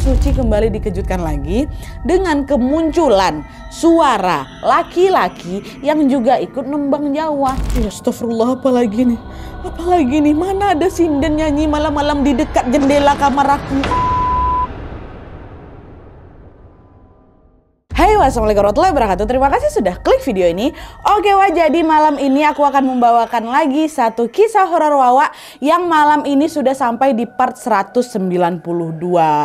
Suci kembali dikejutkan lagi dengan kemunculan suara laki-laki yang juga ikut nembang Jawa. Ya astagfirullah, apalagi nih, mana ada sinden nyanyi malam-malam di dekat jendela kamar aku. Hai, wassalamualaikum warahmatullahi wabarakatuh. Terima kasih sudah klik video ini. Oke Wak, jadi malam ini aku akan membawakan lagi satu kisah horor Wawa yang malam ini sudah sampai di part 192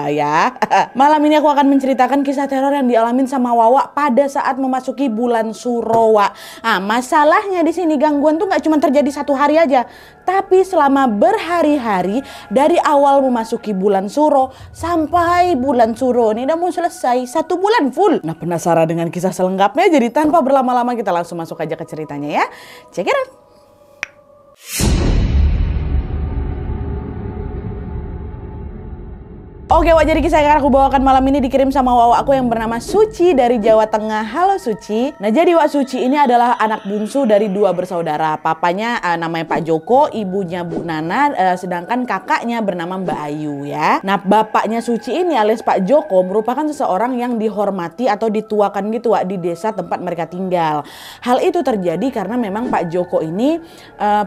ya. Malam ini aku akan menceritakan kisah teror yang dialamin sama Wawa pada saat memasuki bulan Suro, Wak. Nah, masalahnya di sini gangguan tuh nggak cuma terjadi satu hari aja, tapi selama berhari-hari dari awal memasuki bulan Suro sampai bulan Suro ini udah mau selesai 1 bulan full. Nah, penasaran dengan kisah selengkapnya? Jadi tanpa berlama-lama kita langsung masuk aja ke ceritanya ya. Check it out. Oke Wak, jadi kisah yang akan aku bawakan malam ini dikirim sama Wawa aku yang bernama Suci dari Jawa Tengah. Halo Suci. Nah, jadi Wak, Suci ini adalah anak bungsu dari 2 bersaudara. Papanya namanya Pak Joko, ibunya Bu Nana, sedangkan kakaknya bernama Mbak Ayu ya. Nah, bapaknya Suci ini alias Pak Joko merupakan seseorang yang dihormati atau dituakan gitu Wak di desa tempat mereka tinggal. Hal itu terjadi karena memang Pak Joko ini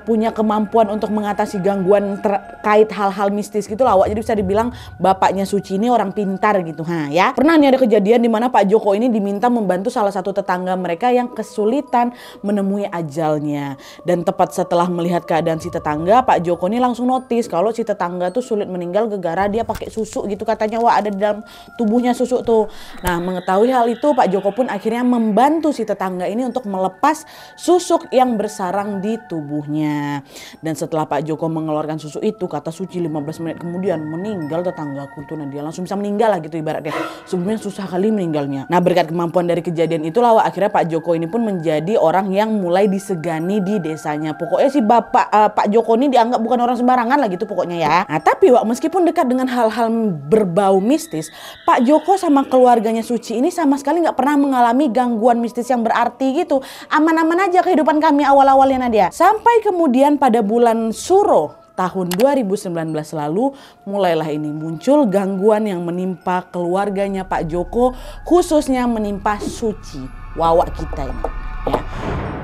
punya kemampuan untuk mengatasi gangguan terkait hal-hal mistis gitu lah Wak. Jadi bisa dibilang bapaknya Suci ini orang pintar gitu ya. Pernah nih ada kejadian di mana Pak Joko ini diminta membantu salah satu tetangga mereka yang kesulitan menemui ajalnya. Dan tepat setelah melihat keadaan si tetangga, Pak Joko ini langsung notice kalau si tetangga tuh sulit meninggal gara-gara dia pakai susuk gitu katanya Wah, ada di dalam tubuhnya susuk tuh. Nah, mengetahui hal itu Pak Joko pun akhirnya membantu si tetangga ini untuk melepas susuk yang bersarang di tubuhnya. Dan setelah Pak Joko mengeluarkan susuk itu, kata Suci 15 menit kemudian meninggal tetanggaku. Nah, dia langsung bisa meninggal lah gitu ibaratnya. Sebelumnya susah kali meninggalnya. Nah, berkat kemampuan dari kejadian itulah Wak, akhirnya Pak Joko ini pun menjadi orang yang mulai disegani di desanya. Pokoknya si Pak Joko ini dianggap bukan orang sembarangan lah gitu pokoknya ya. Nah, tapi Wak, meskipun dekat dengan hal-hal berbau mistis, Pak Joko sama keluarganya Suci ini sama sekali nggak pernah mengalami gangguan mistis yang berarti gitu. Aman-aman aja kehidupan kami awal-awalnya Nadia. Sampai kemudian pada bulan Suro tahun 2019 lalu mulailah ini muncul gangguan yang menimpa keluarganya Pak Joko, khususnya menimpa Suci, Wawa kita ini ya.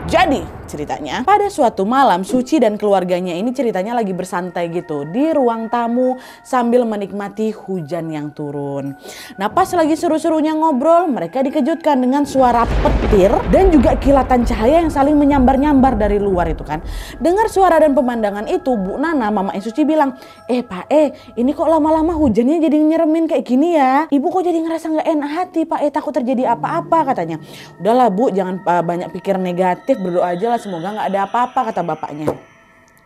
Jadi ceritanya pada suatu malam Suci dan keluarganya ini ceritanya lagi bersantai gitu di ruang tamu sambil menikmati hujan yang turun. Nah, pas lagi seru-serunya ngobrol, mereka dikejutkan dengan suara petir dan juga kilatan cahaya yang saling menyambar-nyambar dari luar itu kan. Dengar suara dan pemandangan itu, Bu Nana, mama Suci bilang, Pak ini kok lama-lama hujannya jadi nyeremin kayak gini ya? Ibu kok jadi ngerasa nggak enak hati Pak takut terjadi apa-apa katanya. Udahlah Bu, jangan banyak pikir negatif, berdoa aja lah semoga nggak ada apa-apa kata bapaknya.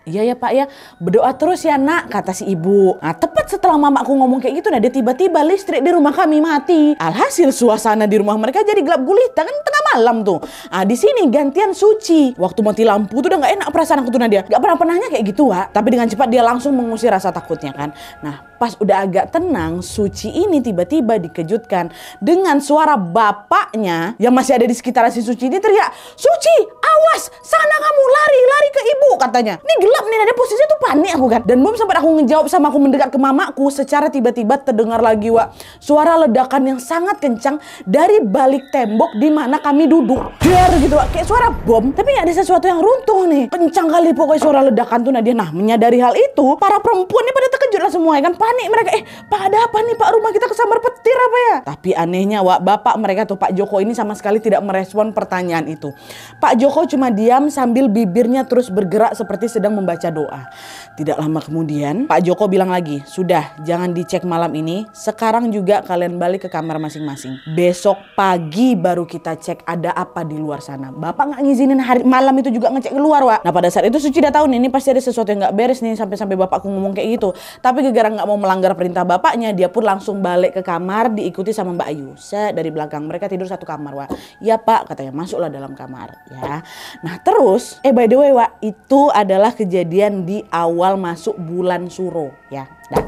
Iya ya Pak ya, berdoa terus ya Nak, kata si ibu. Nah, tepat setelah mamaku ngomong kayak gitu, nah dia tiba-tiba listrik di rumah kami mati. Alhasil suasana di rumah mereka jadi gelap gulita kan tengah malam tuh. Nah, di sini gantian Suci. Waktu mati lampu tuh udah nggak enak perasaan aku tuh Nadia. Gak pernahnya kayak gitu Wak. Tapi dengan cepat dia langsung mengusir rasa takutnya kan. Nah, pas udah agak tenang, Suci ini tiba-tiba dikejutkan dengan suara bapaknya yang masih ada di sekitar si Suci ini teriak, Suci, awas, sana kamu lari ke ibu katanya. Ini gelap nih, ada posisinya tuh panik aku kan. Dan belum sempat aku ngejawab sama aku mendekat ke mamaku, secara tiba-tiba terdengar lagi Wak, suara ledakan yang sangat kencang dari balik tembok di mana kami duduk. Der gitu Wak, kayak suara bom, tapi ada sesuatu yang runtuh nih. Kencang kali pokoknya suara ledakan tuh Nadia. Nah, menyadari hal itu, para perempuan ini pada terkejut lah semua ya kan. Panik mereka, Pak ada apa nih Pak, rumah kita kesambar petir apa ya? Tapi anehnya Wak, bapak mereka tuh Pak Joko ini sama sekali tidak merespon pertanyaan itu. Pak Joko cuma diam sambil bibirnya terus bergerak seperti sedang membaca doa. Tidak lama kemudian Pak Joko bilang lagi, sudah jangan dicek malam ini, sekarang juga kalian balik ke kamar masing-masing. Besok pagi baru kita cek ada apa di luar sana. Bapak nggak ngizinin hari malam itu juga ngecek keluar Wak. Nah, pada saat itu Suci udah tahu nih, ini pasti ada sesuatu yang nggak beres nih sampai bapakku ngomong kayak gitu. Tapi gara-gara nggak mau melanggar perintah bapaknya, dia pun langsung balik ke kamar diikuti sama Mbak Ayu. Dari belakang mereka tidur satu kamar Wak. Ya Pak katanya, masuklah dalam kamar ya. Nah terus by the way Wak, itu adalah kejadian di awal masuk bulan Suro ya. Nah,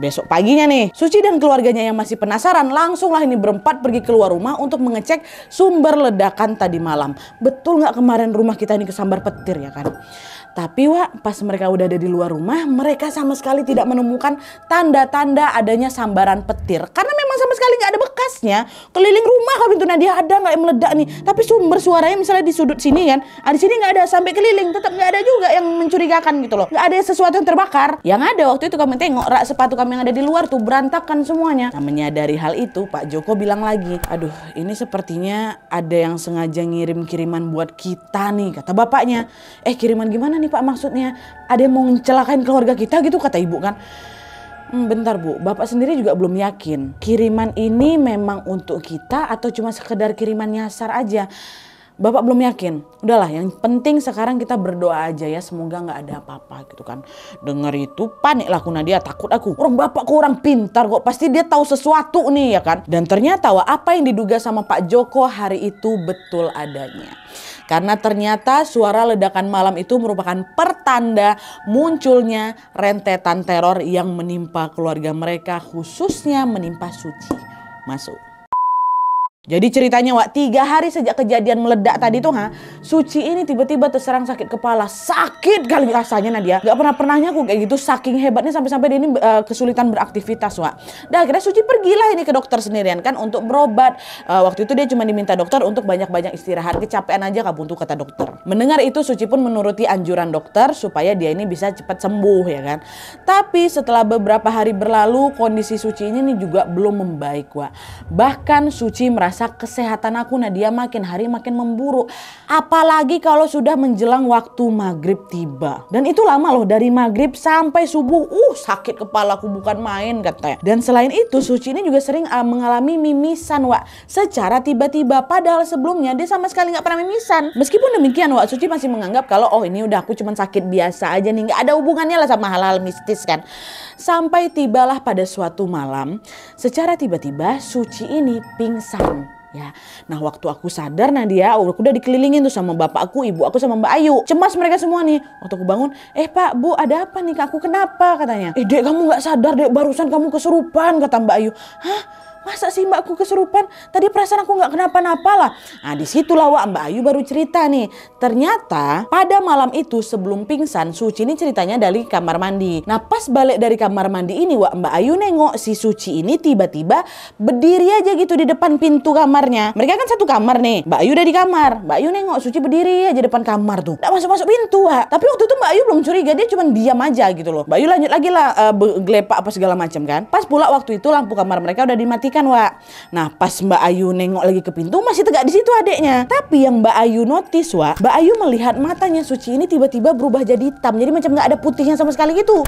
besok paginya nih, Suci dan keluarganya yang masih penasaran langsunglah ini berempat pergi keluar rumah untuk mengecek sumber ledakan tadi malam. Betul nggak kemarin rumah kita ini kesambar petir ya kan? Tapi Wak, pas mereka udah ada di luar rumah, mereka sama sekali tidak menemukan tanda-tanda adanya sambaran petir. Karena memang sama sekali nggak ada bekasnya. Keliling rumah kalau pintu Nadia ada nggak yang meledak nih. Tapi sumber suaranya misalnya di sudut sini kan, di sini nggak ada, sampai keliling tetap nggak ada juga yang mencurigakan gitu loh. Nggak ada sesuatu yang terbakar. Yang ada waktu itu kami tengok rak sepatu kami yang ada di luar tuh berantakan semuanya. Nah, menyadari hal itu, Pak Joko bilang lagi, aduh ini sepertinya ada yang sengaja ngirim kiriman buat kita nih, kata bapaknya. Kiriman gimana nih Pak maksudnya? Ada yang mau ngecelakain keluarga kita gitu, kata ibu kan. Bentar Bu, bapak sendiri juga belum yakin kiriman ini memang untuk kita atau cuma sekedar kiriman nyasar aja. Bapak belum yakin. Udahlah, yang penting sekarang kita berdoa aja ya, semoga nggak ada apa-apa gitu kan. Dengar itu paniklah aku Nadia, takut aku. Orang bapak kok orang pintar kok, pasti dia tahu sesuatu nih ya kan. Dan ternyata apa yang diduga sama Pak Joko hari itu betul adanya. Karena ternyata suara ledakan malam itu merupakan pertanda munculnya rentetan teror yang menimpa keluarga mereka, khususnya menimpa Suci. Masuk. Jadi ceritanya Wak, 3 hari sejak kejadian meledak tadi tuh Suci ini tiba-tiba terserang sakit kepala. Sakit kali rasanya Nadia. Gak pernahnya aku kayak gitu, saking hebatnya sampai-sampai dia ini kesulitan beraktivitas Wak. Dan akhirnya Suci pergilah ini ke dokter sendirian kan untuk berobat. Waktu itu dia cuma diminta dokter untuk banyak-banyak istirahat, kecapean aja kabuntu kata dokter. Mendengar itu Suci pun menuruti anjuran dokter supaya dia ini bisa cepat sembuh ya kan. Tapi setelah beberapa hari berlalu, kondisi Suci ini juga belum membaik Wak. Bahkan Suci merasa kesehatan aku Nadia makin hari makin memburuk. Apalagi kalau sudah menjelang waktu maghrib tiba. Dan itu lama loh, dari maghrib sampai subuh. Sakit kepalaku bukan main katanya. Dan selain itu Suci ini juga sering mengalami mimisan Wak. Secara tiba-tiba, padahal sebelumnya dia sama sekali gak pernah mimisan. Meskipun demikian Wak, Suci masih menganggap kalau ini udah aku cuma sakit biasa aja nih. Gak ada hubungannya lah sama hal-hal mistis kan. Sampai tibalah pada suatu malam, secara tiba-tiba Suci ini pingsan. Ya, nah waktu aku sadar Nadia, aku udah dikelilingin tuh sama bapakku, ibu aku sama Mbak Ayu. Cemas mereka semua nih. Waktu aku bangun, Pak, Bu, ada apa nih? Aku kenapa? Katanya. Dek, kamu gak sadar dek, barusan kamu kesurupan, kata Mbak Ayu. Hah? Masa sih mbakku kesurupan? Tadi perasaan aku nggak kenapa-napa lah. Nah disitulah Wak, Mbak Ayu baru cerita nih. Ternyata pada malam itu sebelum pingsan, Suci ini ceritanya dari kamar mandi. Nah pas balik dari kamar mandi ini Wak, Mbak Ayu nengok si Suci ini tiba-tiba berdiri aja gitu di depan pintu kamarnya. Mereka kan satu kamar nih. Mbak Ayu udah di kamar. Mbak Ayu nengok Suci berdiri aja depan kamar tuh. Nggak masuk-masuk pintu Wak. Tapi waktu itu Mbak Ayu belum curiga, dia cuma diam aja gitu loh. Mbak Ayu lanjut lagi lah gelepak apa segala macam kan. Pas pula waktu itu lampu kamar mereka udah dimatikan Wak. Nah pas Mbak Ayu nengok lagi ke pintu masih tegak di situ adeknya. Tapi yang Mbak Ayu notice Wak, Mbak Ayu melihat matanya Suci ini tiba-tiba berubah jadi hitam. Jadi macam nggak ada putihnya sama sekali gitu.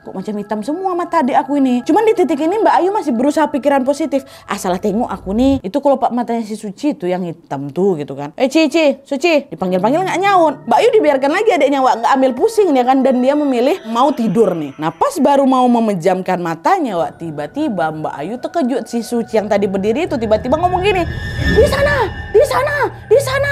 Kok macam hitam semua mata adik aku ini. Cuman di titik ini Mbak Ayu masih berusaha pikiran positif. Salah tengok aku nih. Itu kelopak matanya si Suci itu yang hitam tuh gitu kan. Suci. Dipanggil-panggil nggak nyaut. Mbak Ayu dibiarkan lagi adiknya Wak. Nggak ambil pusing dia kan. Dan dia memilih mau tidur nih. Nah pas baru mau memejamkan matanya Wak. Tiba-tiba Mbak Ayu terkejut. Si Suci yang tadi berdiri itu tiba-tiba ngomong gini. Di sana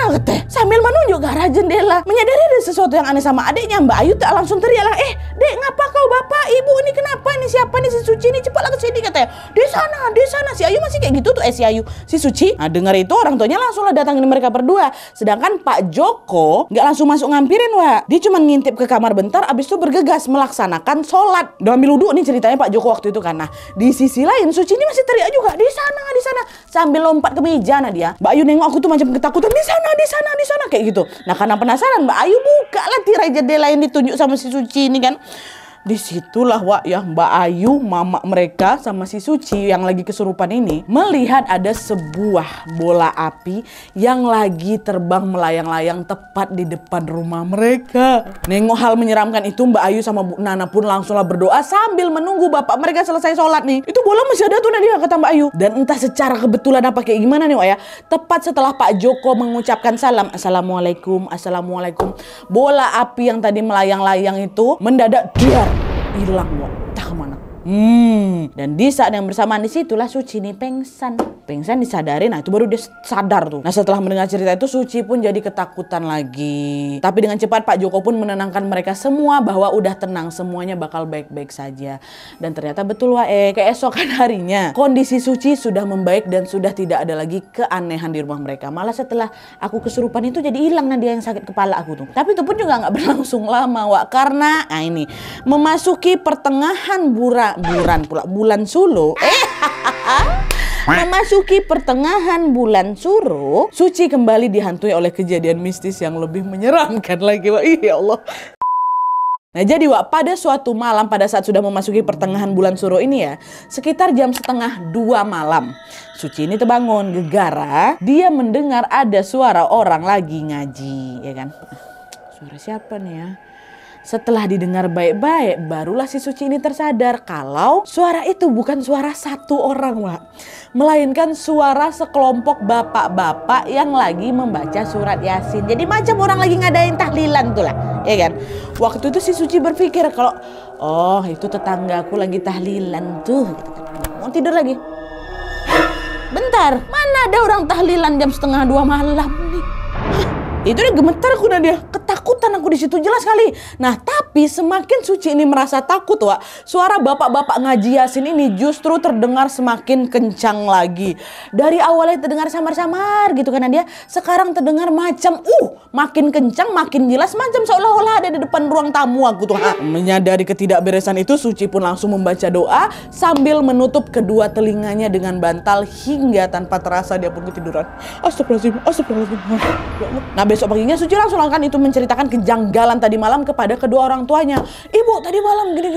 kata. Sambil menunjuk ke arah jendela. Menyadari ada sesuatu yang aneh sama adiknya. Mbak Ayu tak langsung teriak lah. Dek ngapa kau bapak? Ibu ini kenapa? Ini siapa nih si Suci ini? Cepatlah ke sini katanya. Di sana. Si Ayu masih kayak gitu tuh si Ayu. Si Suci. Nah dengar itu orang tuanya langsung lah datangin mereka berdua. Sedangkan Pak Joko nggak langsung masuk ngampirin Wak. Dia cuma ngintip ke kamar bentar. Abis itu bergegas melaksanakan sholat. Udah ambil wudhu nih ceritanya Pak Joko waktu itu kan. Nah di sisi lain Suci ini masih teriak juga. Di sana. Sambil lompat ke meja Nadia. Mbak Ayu nengok aku tuh macam ketakutan. Di sana kayak gitu. Nah karena penasaran Mbak Ayu buka lah tirai jendela yang ditunjuk sama si Suci ini kan. Disitulah Wak ya Mbak Ayu, mama mereka sama si Suci yang lagi kesurupan ini melihat ada sebuah bola api yang lagi terbang melayang-layang tepat di depan rumah mereka. Nengok hal menyeramkan itu Mbak Ayu sama Bu Nana pun langsunglah berdoa sambil menunggu bapak mereka selesai sholat nih. Itu bola masih ada tuh Nadia kata Mbak Ayu. Dan entah secara kebetulan apa kayak gimana nih Wak ya. Tepat setelah Pak Joko mengucapkan salam, Assalamualaikum. Bola api yang tadi melayang-layang itu mendadak hilang Wak. Entah kemana. Dan di saat yang bersamaan disitulah Suci nih pengsan disadarin. Nah itu baru dia sadar tuh. Nah setelah mendengar cerita itu Suci pun jadi ketakutan lagi. Tapi dengan cepat Pak Joko pun menenangkan mereka semua bahwa udah tenang, semuanya bakal baik-baik saja. Dan ternyata betul keesokan harinya kondisi Suci sudah membaik dan sudah tidak ada lagi keanehan di rumah mereka. Malah setelah aku kesurupan itu jadi hilang Nadia yang sakit kepala aku tuh. Tapi itu pun juga nggak berlangsung lama Wak, karena ini memasuki pertengahan bulan Suro. Memasuki pertengahan bulan Suro, Suci kembali dihantui oleh kejadian mistis yang lebih menyeramkan lagi Wak. Ya Allah. Nah jadi Wak, pada suatu malam pada saat sudah memasuki pertengahan bulan Suro ini ya, sekitar jam 1:30 malam, Suci ini terbangun gegara, dia mendengar ada suara orang lagi ngaji, ya kan? Suara siapa nih ya? Setelah didengar baik-baik, barulah si Suci ini tersadar kalau suara itu bukan suara satu orang Wak, melainkan suara sekelompok bapak-bapak yang lagi membaca surat Yasin. Jadi macam orang lagi ngadain tahlilan tuh lah, ya kan? Waktu itu si Suci berpikir kalau oh itu tetanggaku lagi tahlilan tuh, gitu kan. Mau tidur lagi. Bentar, mana ada orang tahlilan jam 1:30 malam nih? Itu dia gemetar aku Nadia, ketakutan aku di situ jelas sekali. Nah tapi semakin Suci ini merasa takut Wak, suara bapak-bapak ngaji Yasin ini justru terdengar semakin kencang lagi. Dari awalnya terdengar samar-samar gitu kan Nadia, sekarang terdengar macam makin kencang, makin jelas, macam seolah-olah ada di depan ruang tamu aku tuh. Menyadari ketidakberesan itu, Suci pun langsung membaca doa sambil menutup kedua telinganya dengan bantal hingga tanpa terasa dia pun ketiduran. Astagfirullahaladzim, astagfirullahaladzim. Nah besok paginya Suci langsung lakukan itu, menceritakan kejanggalan tadi malam kepada kedua orang tuanya. Ibu tadi malam gini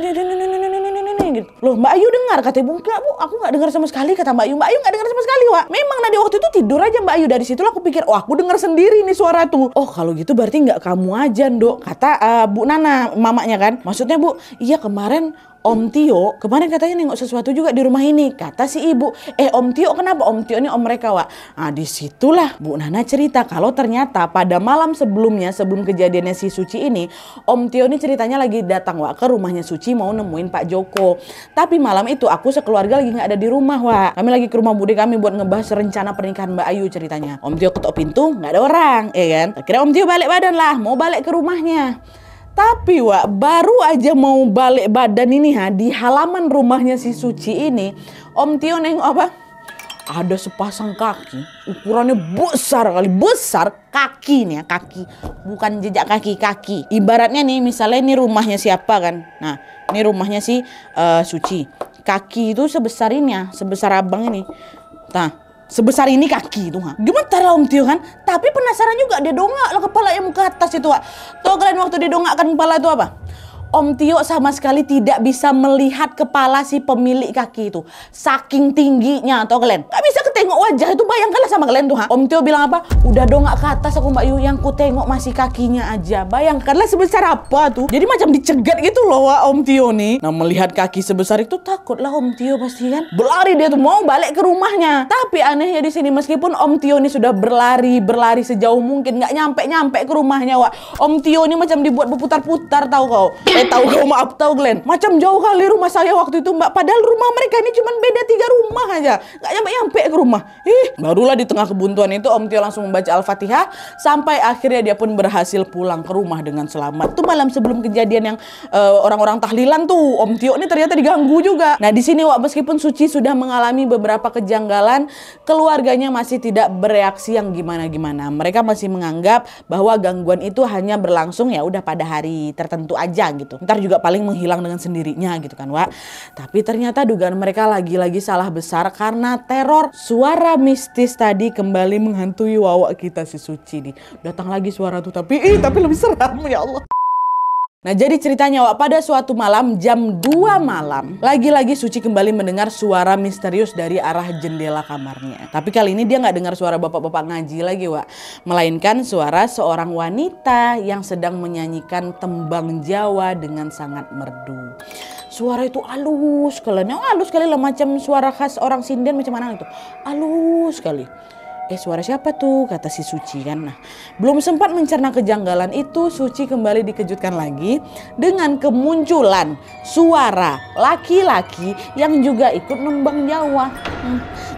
gitu. Loh Mbak Ayu dengar? Kata ibu, enggak Bu, aku nggak dengar sama sekali. Kata Mbak Ayu nggak dengar sama sekali Wak. Memang Nadia waktu itu tidur aja Mbak Ayu. Dari situlah aku pikir, oh aku dengar sendiri nih suara tuh. Oh kalau gitu berarti nggak kamu aja Dok. Kata Bu Nana, mamanya kan. Maksudnya Bu, iya kemarin Om Tio kemarin katanya nengok sesuatu juga di rumah ini, kata si ibu. Om Tio kenapa? Om Tio ini om mereka Wak. Nah disitulah Bu Nana cerita kalau ternyata pada malam sebelumnya, sebelum kejadiannya si Suci ini, Om Tio ini ceritanya lagi datang Wak ke rumahnya Suci mau nemuin Pak Joko. Tapi malam itu aku sekeluarga lagi nggak ada di rumah Wak. Kami lagi ke rumah bude kami buat ngebahas rencana pernikahan Mbak Ayu ceritanya. Om Tio ketok pintu nggak ada orang, ya kan? Akhirnya Om Tio balik badan lah, mau balik ke rumahnya. Tapi Wak, baru aja mau balik badan ini di halaman rumahnya si Suci ini, Om Tio nengok apa? Ada sepasang kaki, ukurannya besar kali, besar kaki nih ya, kaki. Bukan jejak kaki. Ibaratnya nih, misalnya ini rumahnya siapa kan? Nah, ini rumahnya si Suci. Kaki itu sebesar ini ya, sebesar abang ini. Nah, sebesar ini kaki itu gemetar lah Om Tio kan. Tapi penasaran juga, dia dongak lah kepala yang ke atas itu Wak. Tahu kalian waktu dia dongakkan kepala itu apa? Om Tio sama sekali tidak bisa melihat kepala si pemilik kaki itu, saking tingginya. Tahu kalian? Gak bisa ketengok wajah itu, bayangkanlah sama kalian tuh Om Tio bilang apa? Udah dongak ke atas aku Mbak Yu, yang ku tengok masih kakinya aja. Bayangkanlah sebesar apa tuh. Jadi macam dicegat gitu loh Wak Om Tio nih. Nah melihat kaki sebesar itu takutlah Om Tio pasti kan. Berlari dia tuh mau balik ke rumahnya. Tapi anehnya di sini meskipun Om Tio ini sudah berlari sejauh mungkin, nggak nyampe ke rumahnya Wak. Om Tio ini macam dibuat berputar-putar tahu kau. Tahu Glenn, macam jauh kali rumah saya waktu itu Mbak. Padahal rumah mereka ini cuma beda 3 rumah aja, nggak nyampe ke rumah. Barulah di tengah kebuntuan itu Om Tio langsung membaca Al-Fatihah sampai akhirnya dia pun berhasil pulang ke rumah dengan selamat. Itu malam sebelum kejadian yang orang-orang tahlilan tuh, Om Tio ini ternyata diganggu juga. Nah di sini Wak, meskipun Suci sudah mengalami beberapa kejanggalan, keluarganya masih tidak bereaksi yang gimana-gimana. Mereka masih menganggap bahwa gangguan itu hanya berlangsung ya udah pada hari tertentu aja gitu. Ntar juga paling menghilang dengan sendirinya gitu kan Wak. Tapi ternyata dugaan mereka lagi-lagi salah besar karena teror suara mistis tadi kembali menghantui Wawak kita si Suci nih. Datang lagi suara tuh tapi lebih seram ya Allah. Nah jadi ceritanya Wak, pada suatu malam jam 2 malam lagi-lagi Suci kembali mendengar suara misterius dari arah jendela kamarnya. Tapi kali ini dia nggak dengar suara bapak-bapak ngaji lagi Wak, melainkan suara seorang wanita yang sedang menyanyikan tembang Jawa dengan sangat merdu. Suara itu halus sekali lah, macam suara khas orang sinden macam mana itu, halus sekali. Suara siapa tuh? Kata si Suci kan. Nah, belum sempat mencerna kejanggalan itu, Suci kembali dikejutkan lagi dengan kemunculan suara laki-laki yang juga ikut nembang Jawa.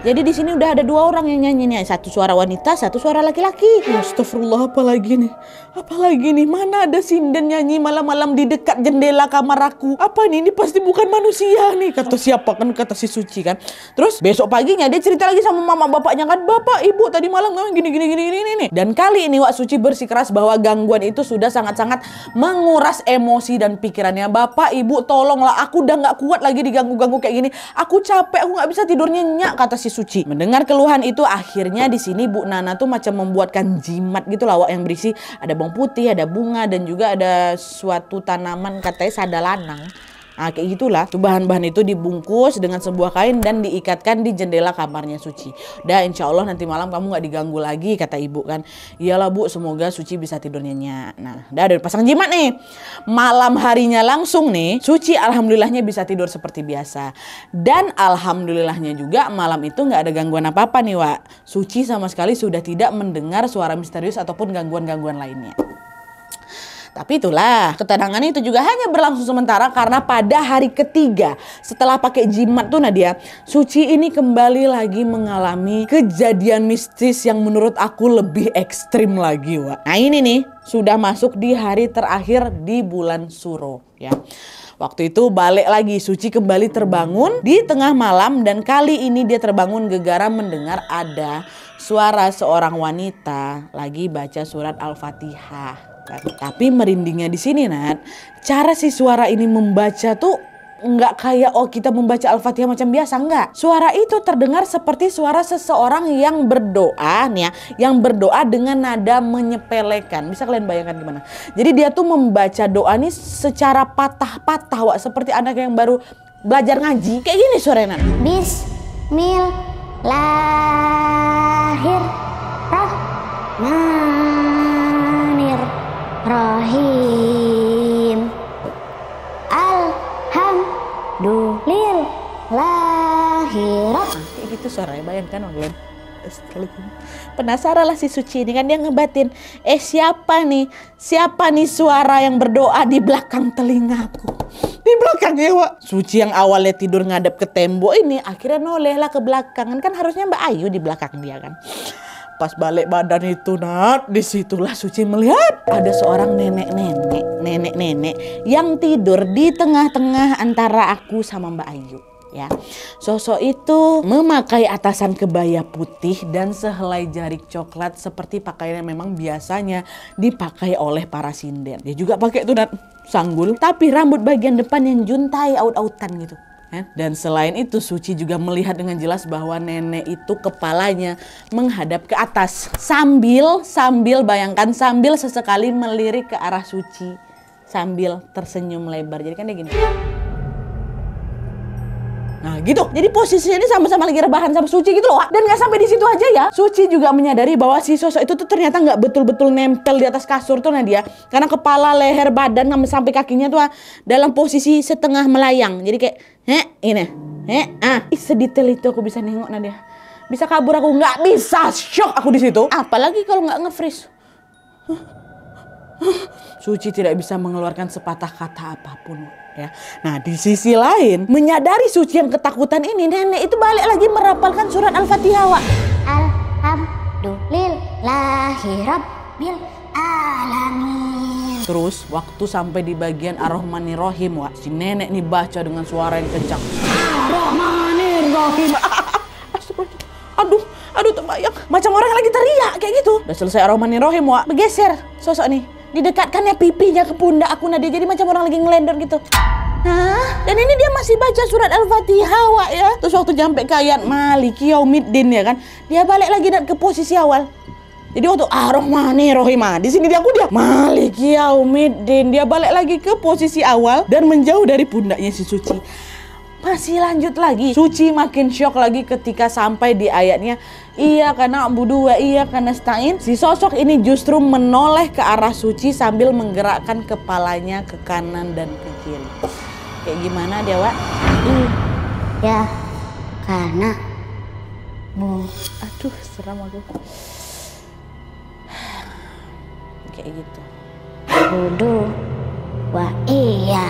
Jadi di sini udah ada 2 orang yang nyanyi nih, satu suara wanita, satu suara laki-laki. Astagfirullah, apalagi nih? Apalagi nih? Mana ada sinden nyanyi malam-malam di dekat jendela kamar aku? Apa nih? Ini pasti bukan manusia nih. Kata siapa kan? Kata si Suci kan. Terus besok paginya dia cerita lagi sama mama bapaknya kan, "Bapak, Ibu tadi malam gini nih." Dan kali ini Wak Suci bersikeras bahwa gangguan itu sudah sangat-sangat menguras emosi dan pikirannya. "Bapak, Ibu, tolonglah, aku udah nggak kuat lagi diganggu-ganggu kayak gini. Aku capek, aku nggak bisa tidur nyenyak," kata si Suci. Mendengar keluhan itu, akhirnya di sini Bu Nana tuh macam membuatkan jimat gitu lah Wak, yang berisi ada bawang putih, ada bunga, dan juga ada suatu tanaman katanya sadalanang. Nah kayak gitulah. Tuh bahan-bahan itu dibungkus dengan sebuah kain dan diikatkan di jendela kamarnya Suci. Udah, insya Allah nanti malam kamu gak diganggu lagi, kata ibu kan. Iyalah Bu, semoga Suci bisa tidur nyenyak. Nah udah pasang jimat nih. Malam harinya langsung nih, Suci alhamdulillahnya bisa tidur seperti biasa. Dan alhamdulillahnya juga malam itu gak ada gangguan apa-apa nih Wak. Suci sama sekali sudah tidak mendengar suara misterius ataupun gangguan-gangguan lainnya. Tapi itulah, ketenangan itu juga hanya berlangsung sementara karena pada hari ketiga setelah pakai jimat tuh Nadia, Suci ini kembali lagi mengalami kejadian mistis yang menurut aku lebih ekstrim lagi Wak. Nah ini nih, sudah masuk di hari terakhir di bulan Suro ya. Waktu itu balik lagi, Suci kembali terbangun di tengah malam dan kali ini dia terbangun gegara mendengar ada suara seorang wanita lagi baca surat Al-Fatihah. Tapi merindingnya di sini Nat, cara si suara ini membaca tuh nggak kayak kita membaca Al-Fatihah macam biasa, enggak. Suara itu terdengar seperti suara seseorang yang berdoa nih ya, yang berdoa dengan nada menyepelekan. Bisa kalian bayangkan gimana? Jadi dia tuh membaca doa nih secara patah-patah Wak, seperti anak yang baru belajar ngaji. Kayak gini suaranya Nat. Bismillahirrahmanirrahim. Alhamdulillahirrahmanirrahim. Kayak gitu suaranya, bayangkan kalian. Penasaran lah si Suci ini kan, dia ngebatin, siapa nih suara yang berdoa di belakang telingaku. Di belakangnya Wak. Suci yang awalnya tidur ngadep ke tembok ini akhirnya noleh lah ke belakang. Kan harusnya Mbak Ayu di belakang dia kan. Pas balik badan itu Nat, disitulah Suci melihat ada seorang nenek-nenek yang tidur di tengah-tengah antara aku sama Mbak Ayu. Ya, sosok itu memakai atasan kebaya putih dan sehelai jari coklat seperti pakaian yang memang biasanya dipakai oleh para sinden. Dia juga pakai tuh Nat, sanggul, tapi rambut bagian depan yang juntai aut-autan gitu. Dan selain itu Suci juga melihat dengan jelas bahwa nenek itu kepalanya menghadap ke atas sambil sesekali melirik ke arah Suci sambil tersenyum lebar. Jadi kan dia gini. Nah gitu, jadi posisinya ini sama-sama lagi rebahan sama Suci gitu loh. Dan gak sampai di situ aja ya, Suci juga menyadari bahwa si sosok itu tuh ternyata gak betul-betul nempel di atas kasur tuh Nadia. Karena kepala, leher, badan sampai kakinya tuh dalam posisi setengah melayang. Jadi kayak sedetail itu aku bisa nengok Nadia. Bisa kabur aku, nggak bisa, shock aku di situ. Apalagi kalau nggak nge-freeze. Suci tidak bisa mengeluarkan sepatah kata apapun ya. Nah di sisi lain, menyadari Suci yang ketakutan ini, nenek itu balik lagi merapalkan surat Al-Fatihah Wak. Alhamdulillahirabbil alamin. Terus waktu sampai di bagian Ar-Rahmanir-Rahim Wak, si nenek nih baca dengan suara yang kencang. Ar-Rahmanir-Rahim. Aduh terbayang. Macam orang yang lagi teriak kayak gitu. Udah selesai Ar-Rahmanir-Rahim Wak, bergeser sosok nih. Didekatkannya pipinya ke pundak aku Nadia. Jadi macam orang lagi ngelender gitu. Dan ini dia masih baca surat Al-Fatihah Wak ya. Terus waktu sampai ke ayat Maliki Yaumiddin ya kan, dia balik lagi ke posisi awal. Jadi waktu Ar-Rahmanir-Rahim, di sini dia Maliki Yaumiddin, dia balik lagi ke posisi awal dan menjauh dari pundaknya si Suci. Masih lanjut lagi. Suci makin syok lagi ketika sampai di ayatnya Iyyaka na'budu wa iyyaka nasta'in. Si sosok ini justru menoleh ke arah Suci sambil menggerakkan kepalanya ke kanan dan ke kiri. Kayak gimana dia Wak? Ya, karena Aduh, seram aku. Kayak gitu. Wudu. Wah iya.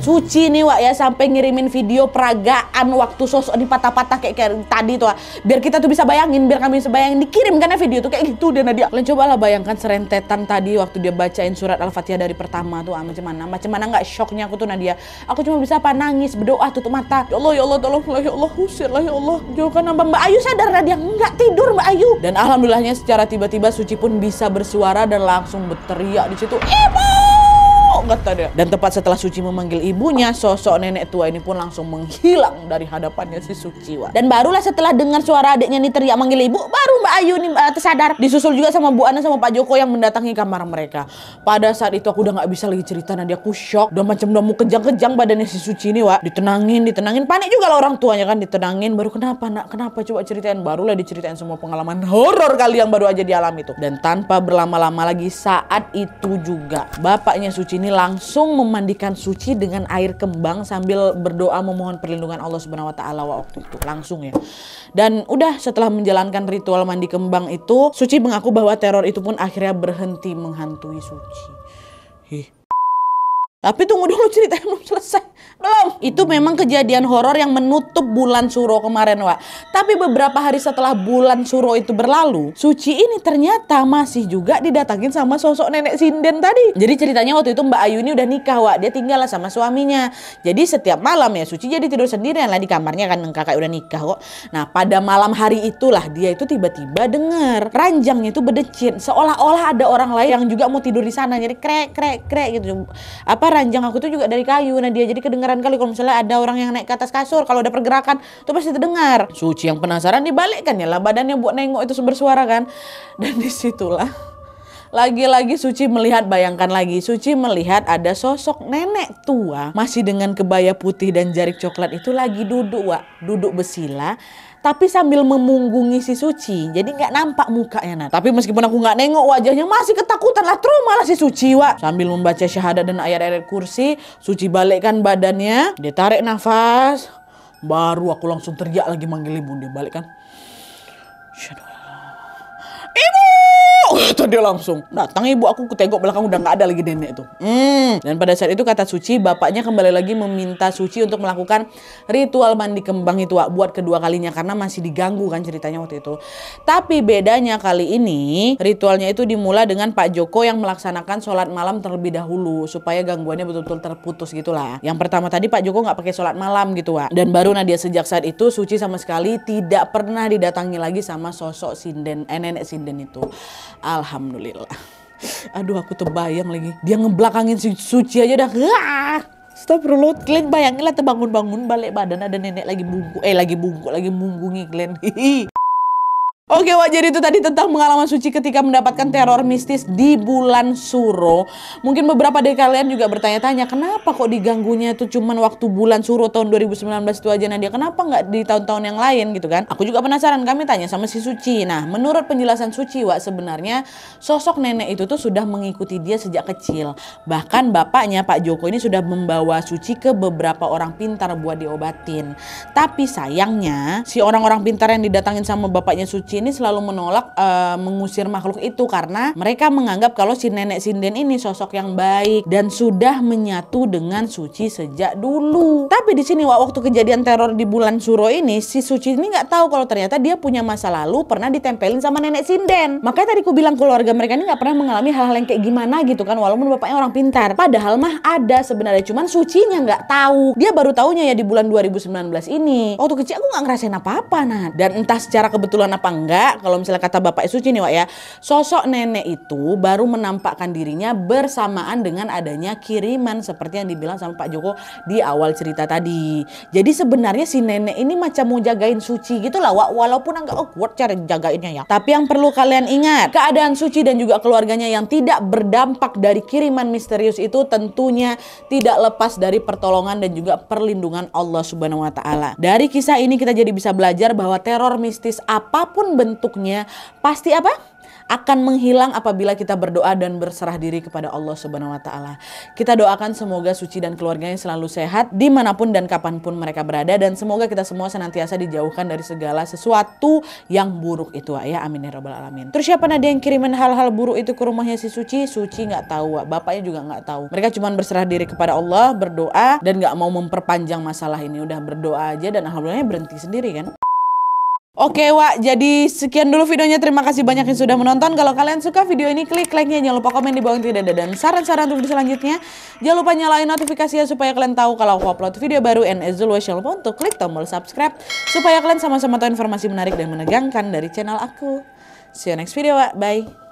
Suci nih Wak ya, sampai ngirimin video peragaan waktu sosok ini patah-patah kayak tadi tuh Wak. Biar kita tuh bisa bayangin, biar kami bisa bayangin, dikirim kan ya video tuh kayak gitu dia Nadia. Kalian cobalah bayangkan serentetan tadi waktu dia bacain surat Al-Fatihah dari pertama tuh macam mana nggak shocknya aku tuh Nadia. Aku cuma bisa apa, nangis, berdoa, tutup mata. Ya Allah tolonglah ya Allah, usirlah ya Allah. Jauhkan Mbak Ayu. Sadar Nadia, nggak tidur Mbak Ayu. Dan alhamdulillahnya secara tiba-tiba Suci pun bisa bersuara dan langsung berteriak di situ, "Ibu!" kata dia. Dan tepat setelah Suci memanggil ibunya, sosok nenek tua ini pun langsung menghilang dari hadapannya si Suci Wak. Dan barulah setelah dengar suara adiknya nih teriak manggil ibu, baru Mbak Ayu nih tersadar. Disusul juga sama Bu Ana sama Pak Joko yang mendatangi kamar mereka. Pada saat itu aku udah nggak bisa lagi cerita, Nadia, aku shock. Udah macam udah mau kejang-kejang badannya si Suci ini Wak. Ditenangin, panik juga lah orang tuanya kan, ditenangin. Baru kenapa nak, kenapa, coba ceritain. Barulah diceritain semua pengalaman horor kali yang baru aja dialami itu. Dan tanpa berlama-lama lagi, saat itu juga bapaknya Suci ini langsung memandikan Suci dengan air kembang sambil berdoa memohon perlindungan Allah Subhanahu wa taala waktu itu langsung ya. Dan udah setelah menjalankan ritual mandi kembang itu, Suci mengaku bahwa teror itu pun akhirnya berhenti menghantui Suci. Tapi tunggu dulu, ceritanya belum selesai. Belum. Itu memang kejadian horor yang menutup bulan Suro kemarin, Wak. Tapi beberapa hari setelah bulan Suro itu berlalu, Suci ini ternyata masih juga didatangin sama sosok nenek sinden tadi. Jadi ceritanya waktu itu Mbak Ayu ini udah nikah, Wak. Dia tinggal sama suaminya. Jadi setiap malam ya Suci jadi tidur sendirian lah di kamarnya kan, kakak udah nikah kok. Nah, pada malam hari itulah dia itu tiba-tiba dengar ranjangnya itu berdecit. Seolah-olah ada orang lain yang juga mau tidur di sana. Jadi krek gitu. Ranjang aku tuh juga dari kayu. Nah dia jadi kedengaran kali kalau misalnya ada orang yang naik ke atas kasur, kalau ada pergerakan tuh pasti terdengar. Suci yang penasaran dibalikkan ya lah badannya buat nengok itu bersuara kan. Dan disitulah lagi-lagi Suci melihat, bayangkan lagi, Suci melihat ada sosok nenek tua masih dengan kebaya putih dan jarik coklat itu lagi duduk, Wak, duduk bersila. Tapi sambil memunggungi si Suci, jadi nggak nampak mukanya Nat. Tapi meskipun aku nggak nengok wajahnya, masih ketakutan lah, trauma lah si Suci, Wak. Sambil membaca syahadat dan ayat-ayat kursi, Suci balikkan badannya, dia tarik nafas, baru aku langsung teriak lagi manggil ibu. Dia balikkan, "Ibu!" Tadi dia langsung datang ibu, aku tengok belakang udah nggak ada lagi nenek tuh. Dan pada saat itu kata Suci, bapaknya kembali lagi meminta Suci untuk melakukan ritual mandi kembang itu, Wak, buat kedua kalinya karena masih diganggu kan ceritanya waktu itu. Tapi bedanya kali ini ritualnya itu dimulai dengan Pak Joko yang melaksanakan sholat malam terlebih dahulu supaya gangguannya betul-betul terputus gitulah. Yang pertama tadi Pak Joko nggak pakai sholat malam gitu, Wak. Dan baru Nadia sejak saat itu Suci sama sekali tidak pernah didatangi lagi sama sosok sinden, nenek sinden itu. Alhamdulillah. Aduh aku terbayang lagi. Dia ngebelakangin si Suci aja dah. Astagfirullah. Kalian bayangin lah terbangun-bangun balik badan ada nenek lagi munggungi kalian. Oke, Wak, jadi itu tadi tentang pengalaman Suci ketika mendapatkan teror mistis di bulan Suro. Mungkin beberapa dari kalian juga bertanya-tanya, kenapa kok diganggunya itu cuman waktu bulan Suro tahun 2019 itu aja, Nadia? Kenapa nggak di tahun-tahun yang lain gitu kan? Aku juga penasaran, kami tanya sama si Suci. Nah, menurut penjelasan Suci, Wak, sebenarnya sosok nenek itu tuh sudah mengikuti dia sejak kecil. Bahkan bapaknya Pak Joko ini sudah membawa Suci ke beberapa orang pintar buat diobatin. Tapi sayangnya, si orang-orang pintar yang didatangin sama bapaknya Suci ini selalu menolak mengusir makhluk itu karena mereka menganggap kalau si nenek sinden ini sosok yang baik dan sudah menyatu dengan Suci sejak dulu. Tapi di sini, Wak, waktu kejadian teror di bulan Suro ini, si Suci ini nggak tahu kalau ternyata dia punya masa lalu pernah ditempelin sama nenek sinden. Makanya tadi aku bilang keluarga mereka ini nggak pernah mengalami hal-hal yang kayak gimana gitu kan, walaupun bapaknya orang pintar. Padahal mah ada sebenarnya, cuman Sucinya nggak tahu. Dia baru tahunya ya di bulan 2019 ini. Waktu kecil aku nggak ngerasain apa-apa, Nah. Dan entah secara kebetulan apa enggak, kalau misalnya kata Bapak Suci nih, Wak, ya, sosok nenek itu baru menampakkan dirinya bersamaan dengan adanya kiriman seperti yang dibilang sama Pak Joko di awal cerita tadi. Jadi sebenarnya si nenek ini macam mau jagain Suci gitu lah, Wak, walaupun enggak kuat cara jagainnya ya. Tapi yang perlu kalian ingat, keadaan Suci dan juga keluarganya yang tidak berdampak dari kiriman misterius itu tentunya tidak lepas dari pertolongan dan juga perlindungan Allah Subhanahu wa taala. Dari kisah ini kita jadi bisa belajar bahwa teror mistis apapun bentuknya pasti apa? Akan menghilang apabila kita berdoa dan berserah diri kepada Allah Subhanahu wa Ta'ala. Kita doakan semoga Suci dan keluarganya selalu sehat dimanapun dan kapanpun mereka berada, dan semoga kita semua senantiasa dijauhkan dari segala sesuatu yang buruk itu ya, amin ya rabbal alamin. Terus siapa ada yang kirimin hal-hal buruk itu ke rumahnya si Suci? Suci nggak tahu, bapaknya juga nggak tahu. Mereka cuma berserah diri kepada Allah, berdoa, dan nggak mau memperpanjang masalah ini. Udah berdoa aja dan alhamdulillah berhenti sendiri kan. Oke Wak, jadi sekian dulu videonya. Terima kasih banyak yang sudah menonton. Kalau kalian suka video ini, klik like-nya. Jangan lupa komen di bawah yang tidak ada, dan saran-saran untuk video selanjutnya. Jangan lupa nyalain notifikasinya supaya kalian tahu kalau aku upload video baru. And as always, jangan lupa untuk klik tombol subscribe supaya kalian sama-sama tahu informasi menarik dan menegangkan dari channel aku. See you next video Wak, bye.